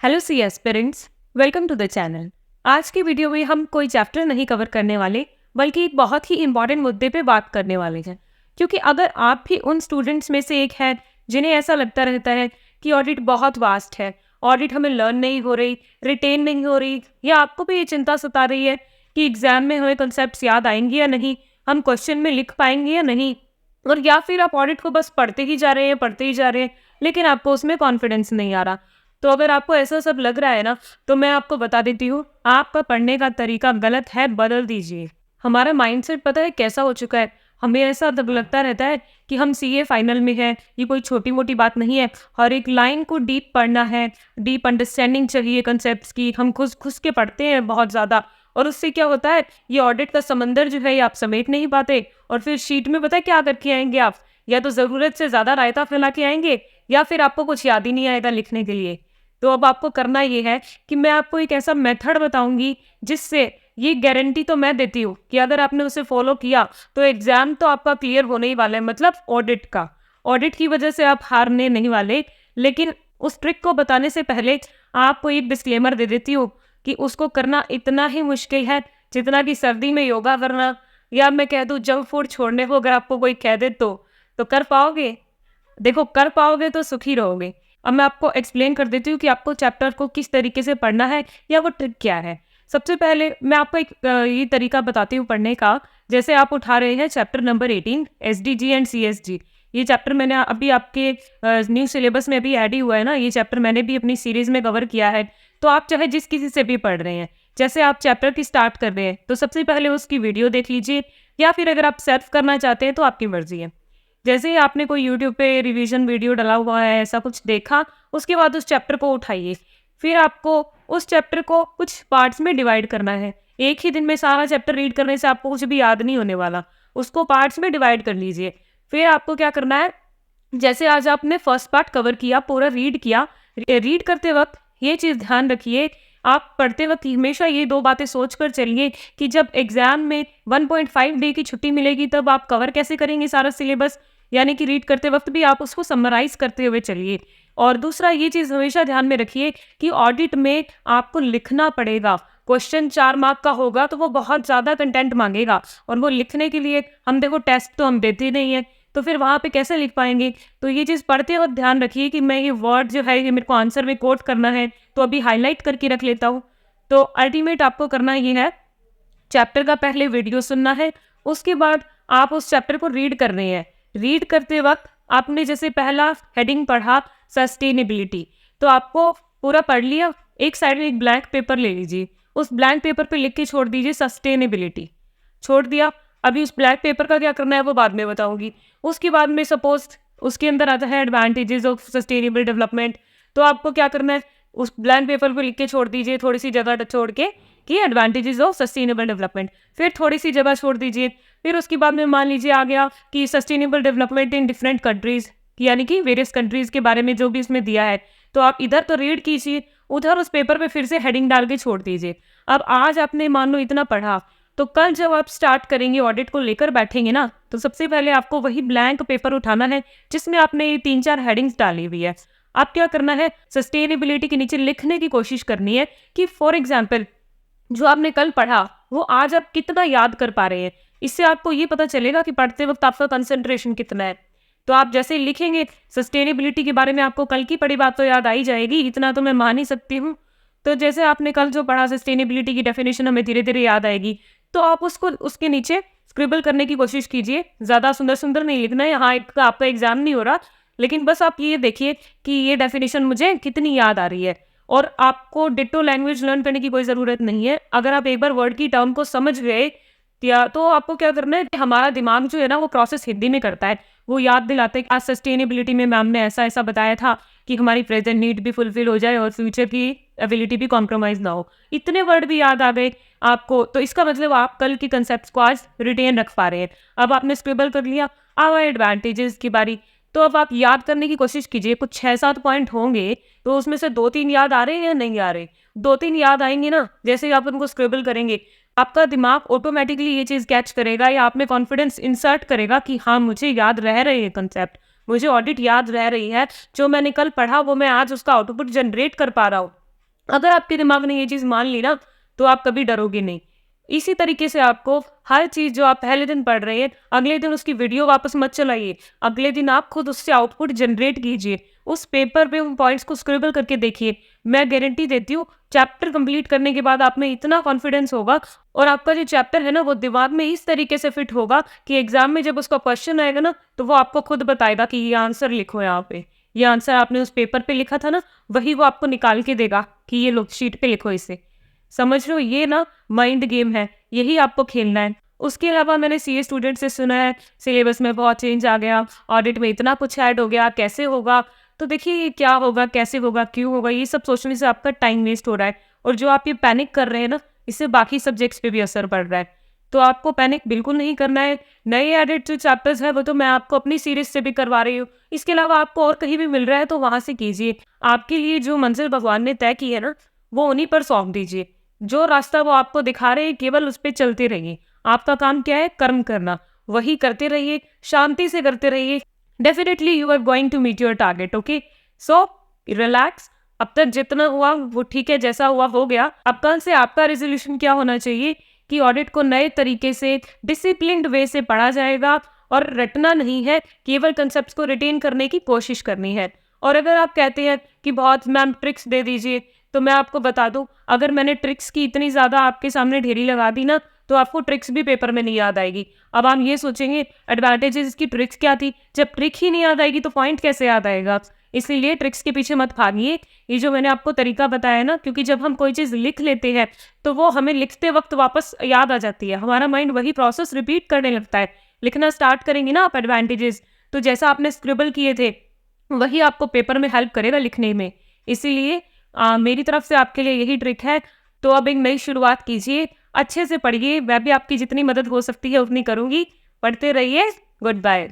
Hello C aspirants, welcome to the channel. आज की video में हम कोई चैप्टर नहीं कवर करने वाले, बल्कि एक बहुत ही इंपॉर्टेंट मुद्दे पे बात करने वाले हैं। क्योंकि अगर आप भी उन स्टूडेंट्स में से एक हैं जिन्हें ऐसा लगता रहता है कि ऑडिट बहुत वास्ट है, ऑडिट हमें लर्न नहीं हो रही, रिटेन नहीं हो रही, या आपको भी ये चिंता सता रही है कि एग्जाम में हमें कॉन्सेप्ट्स याद आएंगे या नहीं, हम क्वेश्चन में लिख पाएंगे या नहीं, और या फिर आप ऑडिट को बस पढ़ते ही जा रहे हैं, पढ़ते ही जा रहे हैं, लेकिन आपको उसमें कॉन्फिडेंस नहीं आ रहा। तो अगर आपको ऐसा सब लग रहा है ना, तो मैं आपको बता देती हूँ, आपका पढ़ने का तरीका गलत है, बदल दीजिए। हमारा माइंडसेट पता है कैसा हो चुका है, हमें ऐसा तब लगता रहता है कि हम सीए फाइनल में हैं, ये कोई छोटी मोटी बात नहीं है। हर एक लाइन को डीप पढ़ना है, डीप अंडरस्टैंडिंग चाहिए कंसेप्ट्स की। हम घुस घुस के पढ़ते हैं बहुत ज़्यादा, और उससे क्या होता है, ये ऑडिट का समंदर जो है ये आप समेट नहीं पाते, और फिर शीट में पता है क्या करके आएंगे आप, या तो ज़रूरत से ज़्यादा रायता फैला के आएंगे, या फिर आपको कुछ याद ही नहीं आएगा लिखने के लिए। तो अब आपको करना ये है कि मैं आपको एक ऐसा मेथड बताऊंगी जिससे ये गारंटी तो मैं देती हूँ कि अगर आपने उसे फॉलो किया तो एग्जाम तो आपका क्लियर होने ही वाला है, मतलब ऑडिट की वजह से आप हारने नहीं वाले। लेकिन उस ट्रिक को बताने से पहले आपको एक डिस्क्लेमर दे देती हूँ कि उसको करना इतना ही मुश्किल है जितना कि सर्दी में योगा करना, या मैं कह दूँ जंक फूड छोड़ने को अगर आपको कोई कह दे तो कर पाओगे? देखो, कर पाओगे तो सुखी रहोगे। अब मैं आपको एक्सप्लेन कर देती हूँ कि आपको चैप्टर को किस तरीके से पढ़ना है, या वो ट्रिक क्या है। सबसे पहले मैं आपको एक ये तरीका बताती हूँ पढ़ने का। जैसे आप उठा रहे हैं chapter number 18 SDG and CSG. ये चैप्टर मैंने अभी आपके न्यू सिलेबस में अभी ऐड ही हुआ है ना, ये चैप्टर मैंने भी अपनी सीरीज में कवर किया है। तो आप चाहे जिस किसी से भी पढ़ रहे हैं, जैसे आप चैप्टर की स्टार्ट कर रहे हैं तो सबसे पहले उसकी वीडियो देख लीजिए, या फिर अगर आप सेल्फ करना चाहते हैं तो आपकी मर्जी है। जैसे ही आपने कोई यूट्यूब पे रिवीजन वीडियो डाला हुआ है, ऐसा कुछ देखा, उसके बाद उस चैप्टर को उठाइए। फिर आपको उस चैप्टर को कुछ पार्ट्स में डिवाइड करना है। एक ही दिन में सारा चैप्टर रीड करने से आपको कुछ भी याद नहीं होने वाला, उसको पार्ट्स में डिवाइड कर लीजिए। फिर आपको क्या करना है, जैसे आज आपने फर्स्ट पार्ट कवर किया, पूरा रीड किया, रीड करते वक्त ये चीज़ ध्यान रखिए, आप पढ़ते वक्त हमेशा ये दो बातें सोच कर चलिए कि जब एग्जाम में 1.5 डे की छुट्टी मिलेगी तब आप कवर कैसे करेंगे सारा सिलेबस। यानी कि रीड करते वक्त भी आप उसको समराइज करते हुए चलिए। और दूसरा ये चीज़ हमेशा ध्यान में रखिए कि ऑडिट में आपको लिखना पड़ेगा। क्वेश्चन 4 मार्क का होगा तो वो बहुत ज़्यादा कंटेंट मांगेगा, और वो लिखने के लिए हम देखो टेस्ट तो हम देते नहीं है, तो फिर वहाँ पे कैसे लिख पाएंगे। तो ये चीज़ पढ़ते वक्त ध्यान रखिए कि मैं ये वर्ड जो है ये मेरे को आंसर में कोट करना है, तो अभी हाईलाइट करके रख लेता हूँ। तो अल्टीमेट आपको करना ये है, चैप्टर का पहले वीडियो सुनना है, उसके बाद आप उस चैप्टर को रीड कर रहे हैं। रीड करते वक्त आपने जैसे पहला हेडिंग पढ़ा सस्टेनेबिलिटी, तो आपको पूरा पढ़ लिया, एक साइड में एक ब्लैंक पेपर ले लीजिए, उस ब्लैंक पेपर पे लिख के छोड़ दीजिए सस्टेनेबिलिटी। छोड़ दिया। अभी उस ब्लैक पेपर का क्या करना है वो बाद में बताऊंगी। उसके बाद में सपोज उसके अंदर आता है एडवांटेजेस ऑफ सस्टेनेबल डेवलपमेंट, तो आपको क्या करना है, उस ब्लैंक पेपर पे लिख के छोड़ दीजिए, थोड़ी सी जगह छोड़ के, कि एडवांटेजेस ऑफ सस्टेनेबल डेवलपमेंट। फिर थोड़ी सी जगह छोड़ दीजिए, फिर उसके बाद में मान लीजिए आ गया कि sustainable development in different countries, यानी कि वेरियस कंट्रीज के बारे में जो भी इसमें दिया है, तो आप इधर तो रीड कीजिए, उधर उस पेपर पे फिर से हेडिंग डाल के छोड़ दीजिए। अब आज आपने मान लो इतना पढ़ा, तो कल जब आप स्टार्ट करेंगे, ऑडिट को लेकर बैठेंगे ना, तो सबसे पहले आपको वही ब्लैंक पेपर उठाना है जिसमें आपने ये 3-4 हेडिंग्स डाली हुई है। आप क्या करना है, सस्टेनेबिलिटी के नीचे लिखने की कोशिश करनी है कि फॉर एग्जाम्पल जो आपने कल पढ़ा वो आज आप कितना याद कर पा रहे हैं। इससे आपको ये पता चलेगा कि पढ़ते वक्त आपका कंसंट्रेशन कितना है। तो आप जैसे लिखेंगे सस्टेनेबिलिटी के बारे में, आपको कल की पढ़ी बात तो याद आ ही जाएगी, इतना तो मैं मान ही सकती हूँ। तो जैसे आपने कल जो पढ़ा सस्टेनेबिलिटी की डेफिनेशन हमें धीरे धीरे याद आएगी, तो आप उसको उसके नीचे स्क्रिबल करने की कोशिश कीजिए। ज़्यादा सुंदर सुंदर नहीं लिखना है, यहाँ आपका एग्जाम नहीं हो रहा, लेकिन बस आप ये देखिए कि ये डेफिनेशन मुझे कितनी याद आ रही है। और आपको डिट्टो लैंग्वेज लर्न करने की कोई ज़रूरत नहीं है। अगर आप एक बार वर्ड की टर्म को समझ गए, या तो आपको क्या करना है कि हमारा दिमाग जो है ना वो प्रोसेस हिंदी में करता है, वो याद दिलाता है कि आज सस्टेनेबिलिटी में मैम ने ऐसा ऐसा बताया था कि हमारी प्रेजेंट नीड भी फुलफिल हो जाए और फ्यूचर की एबिलिटी भी कॉम्प्रोमाइज़ ना हो। इतने वर्ड भी याद आ गए आपको, तो इसका मतलब आप कल की कंसेप्ट्स को आज रिटेन रख पा रहे हैं। अब आपने स्क्रिबल कर लिया, अब एडवांटेजेस की बारी। तो अब आप याद करने की कोशिश कीजिए, कुछ 6-7 पॉइंट होंगे, तो उसमें से 2-3 याद आ रहे हैं या नहीं आ रहे। 2-3 याद आएंगे ना, जैसे ही आप उनको स्क्रिबल करेंगे, आपका दिमाग ऑटोमेटिकली ये चीज़ कैच करेगा, या आप में कॉन्फिडेंस इंसर्ट करेगा कि हाँ मुझे याद रह रहे हैं कंसेप्ट, मुझे ऑडिट याद रह रही है, जो मैंने कल पढ़ा वो मैं आज उसका आउटपुट जनरेट कर पा रहा हूँ। अगर आपके दिमाग ने ये चीज़ मान ली ना, तो आप कभी डरोगे नहीं। इसी तरीके से आपको हर चीज़ जो आप पहले दिन पढ़ रहे हैं, अगले दिन उसकी वीडियो वापस मत चलाइए। अगले दिन आप खुद उससे आउटपुट जनरेट कीजिए। उस पेपर पे उन पॉइंट्स को स्क्रिबल करके देखिए। मैं गारंटी देती हूँ, चैप्टर कंप्लीट करने के बाद आप में इतना कॉन्फिडेंस होगा और आपका जो चैप्टर है ना, वो दिमाग में इस तरीके से फिट होगा कि एग्ज़ाम में जब उसका क्वेश्चन आएगा ना, तो वो आपको खुद बताएगा कि ये आंसर लिखो यहाँ पे। ये आंसर आपने उस पेपर पे लिखा था ना, वही वो आपको निकाल के देगा कि ये लो शीट पे लिखो इसे। समझ लो, ये ना माइंड गेम है, यही आपको खेलना है। उसके अलावा मैंने सीए स्टूडेंट से सुना है सिलेबस में बहुत चेंज आ गया, ऑडिट में इतना कुछ ऐड हो गया, कैसे होगा? तो देखिए, ये क्या होगा, कैसे होगा, क्यों होगा, ये सब सोचने से आपका टाइम वेस्ट हो रहा है और जो आप ये पैनिक कर रहे हैं ना, इससे बाकी सब्जेक्ट्स पे भी असर पड़ रहा है। तो आपको पैनिक बिल्कुल नहीं करना है। नए एडिट जो चैप्टर्स हैं वो तो मैं आपको अपनी सीरीज से भी करवा रही हूँ। इसके अलावा आपको और कहीं भी मिल रहा है तो वहाँ से कीजिए। आपके लिए जो मंजिल भगवान ने तय की है ना, वो उन्हीं पर सौंप दीजिए। जो रास्ता वो आपको दिखा रहे हैं, केवल उस पे चलते रहिए। आपका काम क्या है? कर्म करना। वही करते रहिए, शांति से करते रहिए। Definitely you are going to meet your target. Okay, so relax. अब तक जितना हुआ वो ठीक है, जैसा हुआ हो गया। अब कल से आपका रेजोल्यूशन क्या होना चाहिए कि ऑडिट को नए तरीके से डिसिप्लिन्ड वे से पढ़ा जाएगा और रटना नहीं है, केवल कंसेप्ट्स को रिटेन करने की कोशिश करनी है। और अगर आप कहते हैं कि बहुत मैम ट्रिक्स दे दीजिए, तो मैं आपको बता दूं, अगर मैंने ट्रिक्स की इतनी ज़्यादा आपके सामने ढेरी लगा दी ना, तो आपको ट्रिक्स भी पेपर में नहीं याद आएगी। अब आप ये सोचेंगे एडवांटेजेस इसकी ट्रिक्स क्या थी? जब ट्रिक ही नहीं याद आएगी तो पॉइंट कैसे याद आएगा? इसलिए ट्रिक्स के पीछे मत भागिए। ये जो मैंने आपको तरीका बताया ना, क्योंकि जब हम कोई चीज़ लिख लेते हैं तो वो हमें लिखते वक्त वापस याद आ जाती है। हमारा माइंड वही प्रोसेस रिपीट करने लगता है। लिखना स्टार्ट करेंगे ना आप एडवांटेजेस, तो जैसा आपने स्क्रिबल किए थे वही आपको पेपर में हेल्प करेगा लिखने में। इसीलिए मेरी तरफ से आपके लिए यही ट्रिक है। तो अब एक नई शुरुआत कीजिए, अच्छे से पढ़िए। मैं भी आपकी जितनी मदद हो सकती है उतनी करूँगी। पढ़ते रहिए। Good bye.